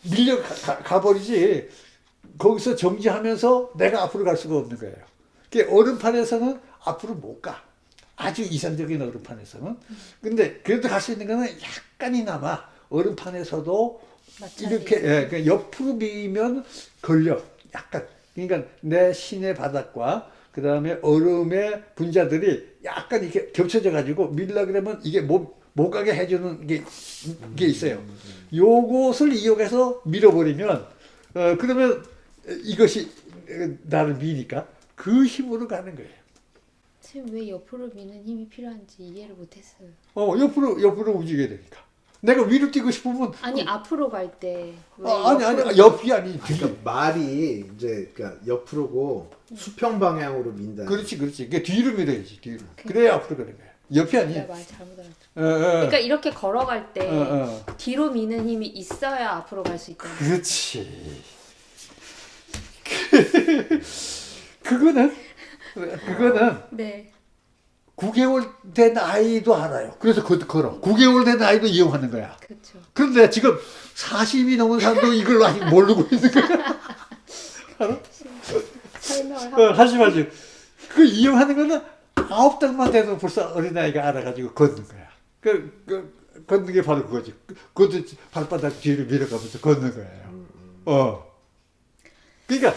밀려 가버리지. 거기서 정지하면서 내가 앞으로 갈 수가 없는 거예요. 얼음판에서는 앞으로 못 가. 아주 이상적인 얼음판에서는. 근데 그래도 갈 수 있는 거는 약간이나마 얼음판에서도 이렇게 그러니까 옆으로 밀면 걸려. 약간. 그러니까 내 신의 바닥과 그 다음에 얼음의 분자들이 약간 이렇게 겹쳐져 가지고 밀려 그러면 이게 못 가게 해주는 게 있어요. 요것을 이용해서 밀어버리면 그러면 이것이 나를 미니까 그 힘으로 가는 거예요.
선생님 왜 옆으로 미는 힘이 필요한지 이해를 못했어요.
옆으로 움직여야 되니까. 내가 위로 뛰고 싶으면
앞으로 갈 때
아니 옆이 아니 뒤.
그러니까 말이 이제 그러니까 옆으로고 수평 방향으로 민다.
그렇지. 그러니까 뒤로 밀어야지 뒤로. 그래야 앞으로 가는 거야. 옆이 아니.
내가 말 잘못 알았죠. 그러니까 이렇게 걸어갈 때 뒤로 미는 힘이 있어야 앞으로 갈 수 있다.
그렇지. 그거는
네.
9개월 된 아이도 알아요. 그래서 그것도 걸어. 9개월 된 아이도 이용하는 거야.
그렇죠.
그런데 지금 40이 넘은 사람도 이걸 아직 모르고 있는 거야. 알아?
설명을 하고.
하지. 그 이용하는 거는 9달만 돼도 벌써 어린아이가 알아가지고 걷는 거야. 걷는 게 바로 그거지. 그것도 발바닥 뒤로 밀어가면서 걷는 거예요. 그러니까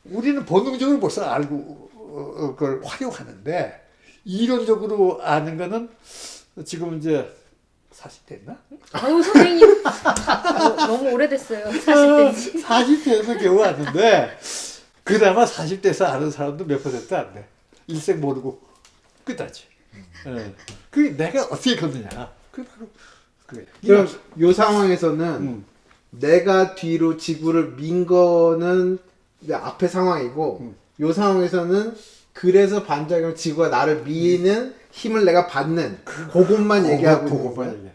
우리는 본능적으로 벌써 알고 그걸 활용하는데 이론적으로 아는 거는 지금 이제 40대 했나?
아유 선생님 너무 오래됐어요. 40대인지.
40대에서 겨우 아는데 그나마 40대에서 아는 사람도 몇 퍼센트 안 돼. 일생 모르고 끝나지. 그게 내가 어떻게 걷느냐. 그게 바로 그거야.
그럼 요 상황에서는 내가 뒤로 지구를 민 거는 내 앞의 상황이고 요 상황에서는 그래서 반작용 지구가 나를 미는 힘을 내가 받는 그것만 얘기하고 있는 거야.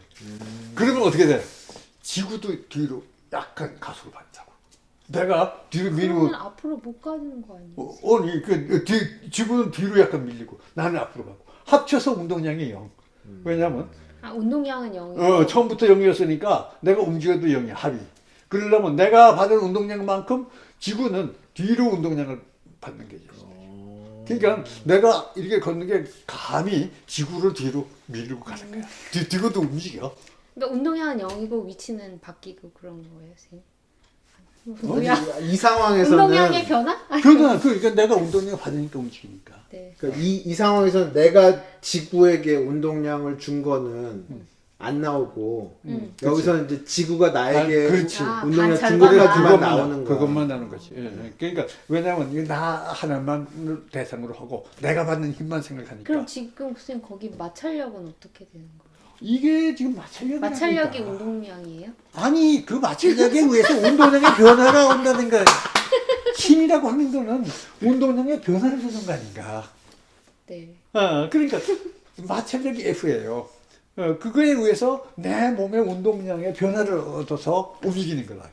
그러면 어떻게 돼? 지구도 뒤로 약간 가속을 받자고. 내가 뒤로 밀고
그러면 앞으로 못 가는 거 아니에요?
아니 지구는 뒤로 약간 밀리고 나는 앞으로 가고 합쳐서 운동량이 0. 왜냐면
운동량은 0이에요.
처음부터 0이었으니까 내가 움직여도 0이야 합이. 그러려면 내가 받은 운동량만큼 지구는 뒤로 운동량을 받는 게죠. 그러니까 내가 이렇게 걷는 게 감히 지구를 뒤로 밀고 가는 거야. 뒤로도 움직여.
그러니까 운동량은 0이고 위치는 바뀌고 그런 거예요, 선생님?
이 상황에서는
운동량의 변화?
그러니까 내가 운동량 받으니까 움직이니까.
네.
그러니까 이 상황에서는 내가 지구에게 운동량을 준 거는 안 나오고 여기서는 이제 지구가 나에게
그렇지.
운동량 준
반절반만.
것까지만 나오는 거야.
그것만 나오는 거지. 예. 그러니까 왜냐하면 이거 나 하나만 대상으로 하고 내가 받는 힘만 생각하니까.
그럼 지금 선생님 거기 마찰력은 어떻게 되는 거예요?
이게 지금 마찰력이
마찰력이 운동량이에요?
아니 그 마찰력에 의해서 운동량의 변화가 온다는 거야. 힘이라고 하는 거는 운동량의 변화를 주는 거 아닌가.
네.
그러니까 마찰력이 F예요. 그거에 의해서 내 몸의 운동량의 변화를 얻어서 움직이는 거라고.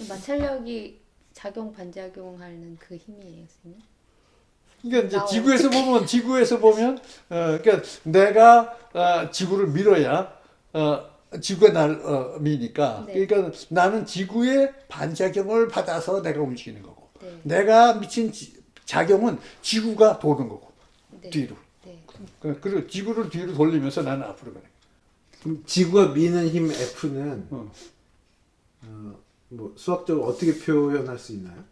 마찰력이 작용 반작용하는 그 힘이에요, 선생님?
그러니까 이제 지구에서 보면 그러니까 내가 지구를 밀어야 지구가 날 미니까.
네.
그러니까 나는 지구의 반작용을 받아서 내가 움직이는 거고,
네.
내가 미친 작용은 지구가 도는 거고.
네.
뒤로.
네.
그리고 지구를 뒤로 돌리면서 나는 앞으로 가는 거야.
그럼 지구가 미는 힘 F는 뭐 수학적으로 어떻게 표현할 수 있나요?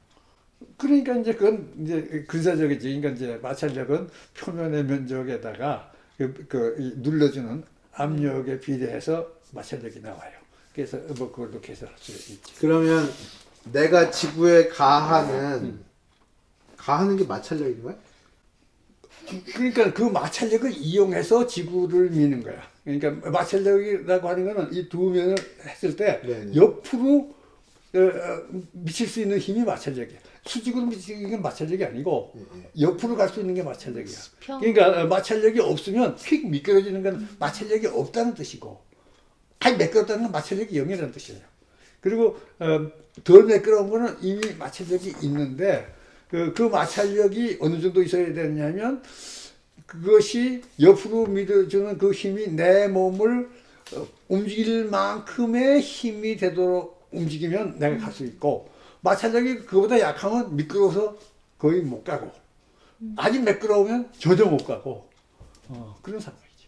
그러니까 이제 그건 이제 근사적이지. 그러니까 이제 마찰력은 표면의 면적에다가 이 눌러주는 압력에 비례해서 마찰력이 나와요. 그래서 뭐 그걸로 계산할 수 있지.
그러면 내가 지구에 가하는 게 마찰력인 거야?
그러니까 그 마찰력을 이용해서 지구를 미는 거야. 그러니까 마찰력이라고 하는 거는 이 두 면을 했을 때
네네.
옆으로 미칠 수 있는 힘이 마찰력이야. 수직으로 미치는 게 마찰력이 아니고 옆으로 갈 수 있는 게 마찰력이야.
수평.
그러니까 마찰력이 없으면 휙 미끄러지는 건 마찰력이 없다는 뜻이고, 아니 매끄럽다는 건 마찰력이 0이라는 뜻이에요. 그리고 덜 매끄러운 거는 이미 마찰력이 있는데 그 마찰력이 어느 정도 있어야 되냐면 그것이 옆으로 밀어주는 그 힘이 내 몸을 움직일 만큼의 힘이 되도록 움직이면 내가 갈 수 있고, 마찰력이 그거보다 약하면 미끄러워서 거의 못 가고, 아직 매끄러우면 전혀 못 가고, 그런 상황이지.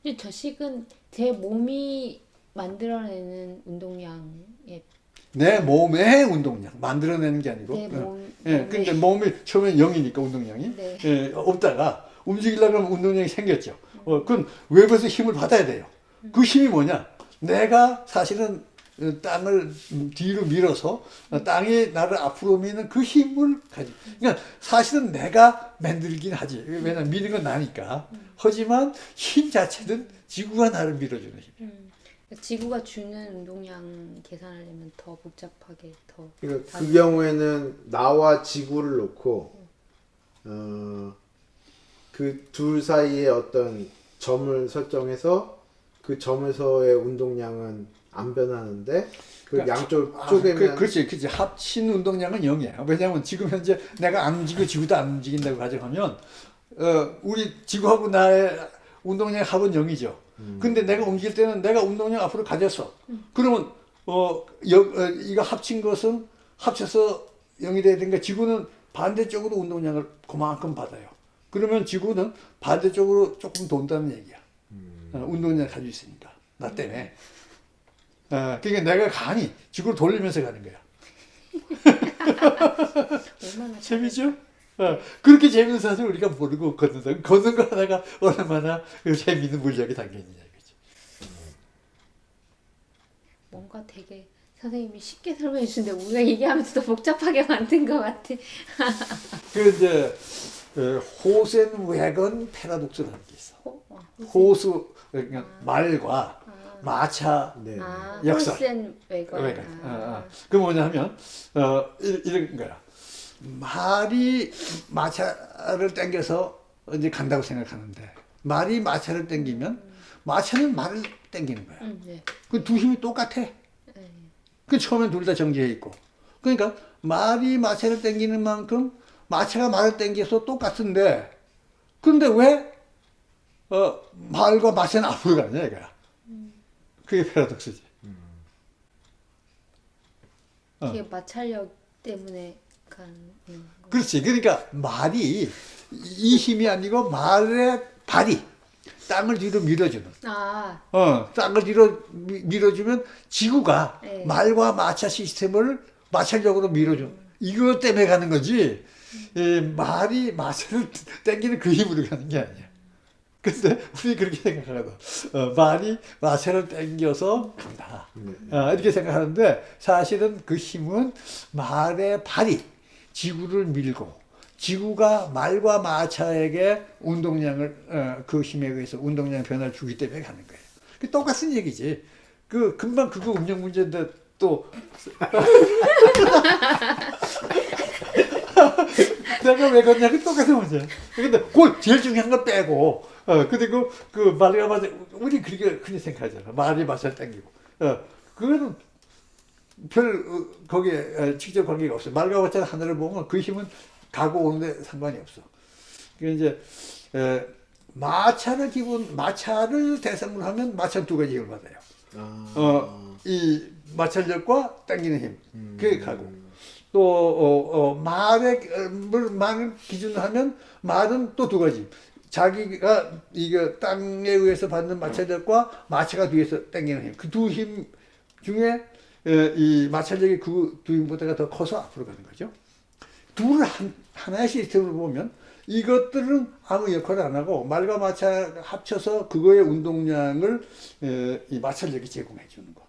근데 저 식은 제 몸이 만들어내는 운동량의
내 몸의 운동량 만들어내는 게 아니고,
내 몸,
그러니까 몸이 처음에 0이니까 운동량이
네.
없다가 움직이려고 하면 운동량이 생겼죠. 그건 외부에서 힘을 받아야 돼요. 그 힘이 뭐냐? 내가 사실은 땅을 뒤로 밀어서 땅이 나를 앞으로 미는 그 힘을 가지고, 그러니까 사실은 내가 만들긴 하지. 왜냐면 미는 건 나니까. 하지만 힘 자체는 지구가 나를 밀어주는 힘.
지구가 주는 운동량 계산하려면 더 복잡하게 더.
그러니까 그 경우에는 나와 지구를 놓고 그 둘 사이에 어떤 점을 설정해서 그 점에서의 운동량은 안 변하는데 그
그러니까
양쪽 쪼개면
그렇지. 합친 운동량은 0이에요. 왜냐하면 지금 현재 내가 안 움직이고 지구도 안 움직인다고 가정하면 우리 지구하고 나의 운동량 합은 0이죠. 근데 내가 움직일 때는 내가 운동량 앞으로 가졌어. 그러면 이거 합친 것은 합쳐서 0이 돼야 되니까 지구는 반대쪽으로 운동량을 그만큼 받아요. 그러면 지구는 반대쪽으로 조금 돈다는 얘기야. 운동량을 가지고 있으니까. 나 때문에. 그러니까 내가 감히 지구를 돌리면서 가는 거야.
얼마나
재미죠? 그렇게 재밌는 사실 우리가 모르고 걷는 거 하다가 얼마나 재미있는 물력이 담겨있느냐 이거지.
뭔가 되게 선생님이 쉽게 설명해 주시는데 우리가 얘기하면서 더 복잡하게 만든 것 같아.
그 이제 호센웨건 패러독스라는 게 있어. 호수 그러니까 말과 마차
네.
역설.
홀센 외건.
그 뭐냐면 이런 거야. 말이 마차를 당겨서 이제 간다고 생각하는데 말이 마차를 당기면 마차는 말을 당기는 거야.
네.
그 두 힘이 똑같아. 그 처음엔 둘 다 정지해 있고. 그러니까 말이 마차를 당기는 만큼 마차가 말을 당겨서 똑같은데 그런데 왜 말과 마차는 앞으로 가냐 이거야. 그게 패러독스지.
그게 마찰력 때문에 가는 거.
그렇지. 그러니까 말이 이 힘이 아니고 말의 발이 땅을 뒤로 밀어주는. 땅을 뒤로 밀어주면 지구가
네.
말과 마차 시스템을 마찰력으로 밀어줘. 이거 때문에 가는 거지. 말이 마차를 당기는 그 힘으로 가는 게 아니야. 근데 우리 그렇게 생각하거든. 말이 마차를 당겨서 간다. 이렇게 생각하는데 사실은 그 힘은 말의 발이 지구를 밀고 지구가 말과 마차에게 운동량을 그 힘에 의해서 운동량 변화를 주기 때문에 가는 거예요. 그 똑같은 얘기지. 그 금방 그거 운영 문제인데 또 내가 왜 그러냐 그 똑같은 문제. 근데 그걸 제일 중요한 걸 빼고 그리고 그 말과 마차 우리 그렇게 흔히 생각하잖아. 말이 마차를 당기고 그거는 별 거기에 직접 관계가 없어요. 말과 마차 하나를 보면 그 힘은 가고 오는데 상관이 없어. 그러니까 이제 마차를 대상으로 하면 마차는 두 가지 힘을 받아요. 이 마찰력과 당기는 힘, 그게 가고 또 말을 기준으로 하면 말은 또 두 가지. 자기가 이거 땅에 의해서 받는 마찰력과 마차가 뒤에서 당기는 힘, 그 두 힘 중에 이 마찰력이 그 두 힘보다가 더 커서 앞으로 가는 거죠. 둘을 하나의 시스템으로 보면 이것들은 아무 역할을 안 하고 말과 마차 합쳐서 그거의 운동량을 이 마찰력이 제공해 주는 거.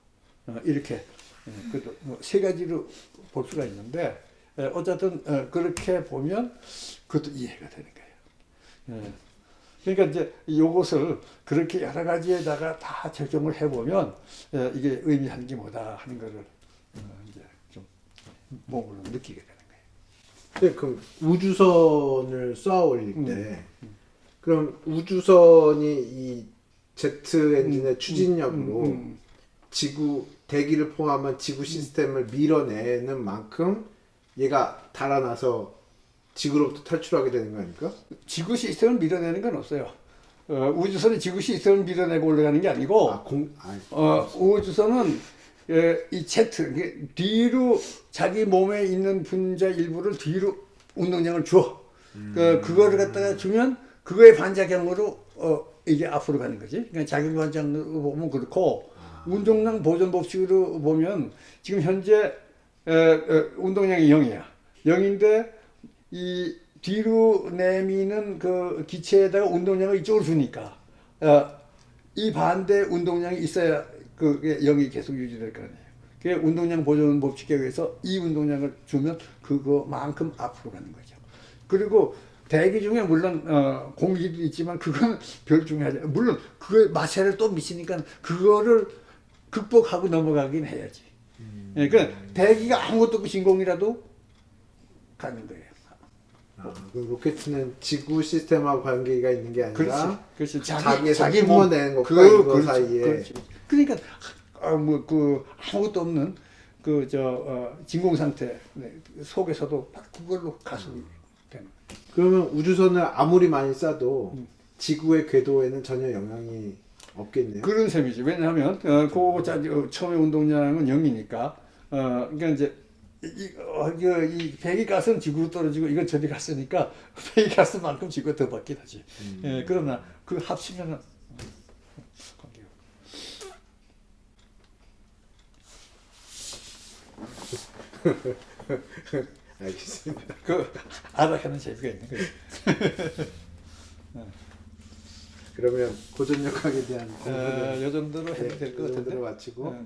이렇게 세 가지로 볼 수가 있는데 어쨌든 그렇게 보면 그것도 이해가 되는 거예요. 그러니까 이제 이것을 그렇게 여러 가지에다가 다 적용을 해보면 이게 의미하는 게 뭐다 하는 거를 이제 좀 몸으로 느끼게 되는 거예요.
네, 그럼 우주선을 쏘아 올릴 때 그럼 우주선이 이 제트 엔진의 추진력으로 지구 대기를 포함한 지구 시스템을 밀어내는 만큼 얘가 달아나서 지구로부터 탈출하게 되는 거 아닙니까?
지구 시스템을 밀어내는 건 없어요. 우주선이 지구 시스템을 밀어내고 올라가는 게 아니고 우주선은 이 제트 뒤로 자기 몸에 있는 분자 일부를 뒤로 운동량을 줘. 그거를 갖다가 주면 그거의 반작용으로 이게 앞으로 가는 거지. 그러니까 작용 반작용으로 보면 그렇고 운동량 보존 법칙으로 보면 지금 현재 운동량이 0이야. 0인데 이 뒤로 내미는 그 기체에다가 운동량을 이쪽으로 주니까 이 반대 운동량이 있어야 그게 0이 계속 유지될 거 아니에요. 그게 운동량 보존 법칙에 의해서 이 운동량을 주면 그거만큼 앞으로 가는 거죠. 그리고 대기 중에 물론 공기도 있지만 그건 별 중요하지. 물론 그거에 마찰을 또 미치니까 그거를 극복하고 넘어가긴 해야지. 그러니까 대기가 아무것도 없고 진공이라도 가는 거예요.
그 로켓은 지구 시스템하고 관계가 있는 게 아니라
그렇지.
자기 뿜어내는 것과 이거 사이에.
그렇지. 그러니까 그 아무것도 없는 진공 상태 속에서도 딱 그걸로 가속이 되는.
그러면 우주선을 아무리 많이 쏴도 지구의 궤도에는 전혀 영향이 없겠네요.
그런 셈이지. 왜냐하면 처음에 운동량은 0이니까 그러니까 이제 이 배기가스는 지구로 떨어지고 이건 저리 갔으니까 배기가스만큼 지구가 더 받긴 하지. 그러나 그 합치면은 관계가.
알겠습니다.
그 알아가는 재미가 있는 거지.
그러면 고전역학에 대한
요 정도로 해도 될 것 같은데.
요 정도로 마치고.